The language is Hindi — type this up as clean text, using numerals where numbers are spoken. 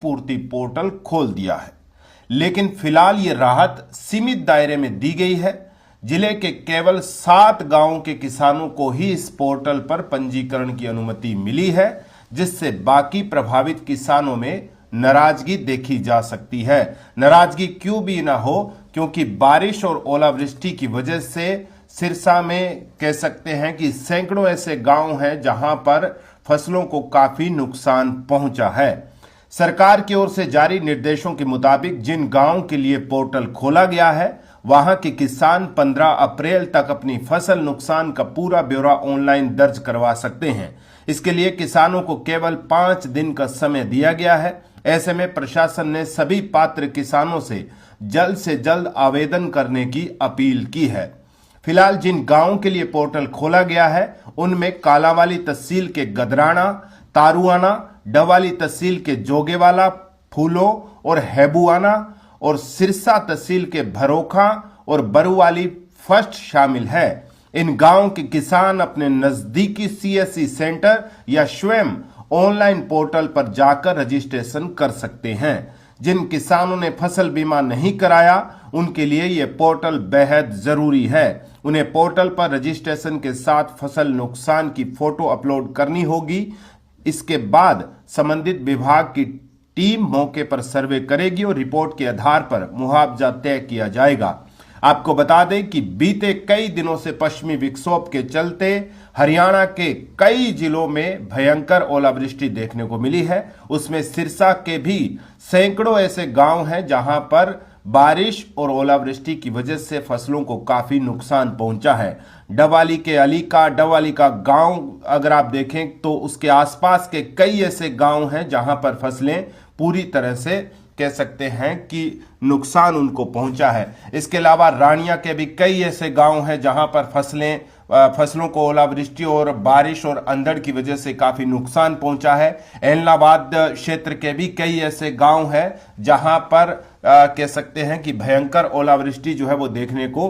पूर्ति पोर्टल खोल दिया है, लेकिन फिलहाल ये राहत सीमित दायरे में दी गई है। जिले के केवल 7 गांवों के किसानों को ही इस पोर्टल पर पंजीकरण की अनुमति मिली है, जिससे बाकी प्रभावित किसानों में नाराजगी देखी जा सकती है। नाराजगी क्यों भी ना हो, क्योंकि बारिश और ओलावृष्टि की वजह से सिरसा में कह सकते हैं कि सैकड़ों ऐसे गांव हैं जहां पर फसलों को काफी नुकसान पहुंचा है। सरकार की ओर से जारी निर्देशों के मुताबिक जिन गांवों के लिए पोर्टल खोला गया है, वहां के किसान 15 अप्रैल तक अपनी फसल नुकसान का पूरा ब्यौरा ऑनलाइन दर्ज करवा सकते हैं। इसके लिए किसानों को केवल 5 दिन का समय दिया गया है। ऐसे में प्रशासन ने सभी पात्र किसानों से जल्द आवेदन करने की अपील की है। फिलहाल जिन गांवों के लिए पोर्टल खोला गया है, उनमें कालावाली तहसील के गदराना, तारुआना, डवाली तहसील के जोगेवाला, फूलो और हैबुआना और सिरसा तहसील के भरोखा और बरुवाली फर्स्ट शामिल है। इन गांवों के किसान अपने नजदीकी सीएससी सेंटर या स्वयं ऑनलाइन पोर्टल पर जाकर रजिस्ट्रेशन कर सकते हैं। जिन किसानों ने फसल बीमा नहीं कराया, उनके लिए यह पोर्टल बेहद जरूरी है। उन्हें पोर्टल पर रजिस्ट्रेशन के साथ फसल नुकसान की फोटो अपलोड करनी होगी। इसके बाद संबंधित विभाग की टीम मौके पर सर्वे करेगी और रिपोर्ट के आधार पर मुआवजा तय किया जाएगा। आपको बता दें कि बीते कई दिनों से पश्चिमी विक्षोभ के चलते हरियाणा के कई जिलों में भयंकर ओलावृष्टि देखने को मिली है। उसमें सिरसा के भी सैकड़ों ऐसे गांव हैं जहां पर बारिश और ओलावृष्टि की वजह से फसलों को काफी नुकसान पहुंचा है। डवाली का गांव अगर आप देखें तो उसके आसपास के कई ऐसे गांव हैं जहां पर फसलें पूरी तरह से कह सकते हैं कि नुकसान उनको पहुंचा है। इसके अलावा रानिया के भी कई ऐसे गांव हैं जहां पर फसलों को ओलावृष्टि और बारिश और अंधड़ की वजह से काफी नुकसान पहुंचा है। एलनाबाद क्षेत्र के भी कई ऐसे गांव हैं जहां पर कह सकते हैं कि भयंकर ओलावृष्टि जो है वो देखने को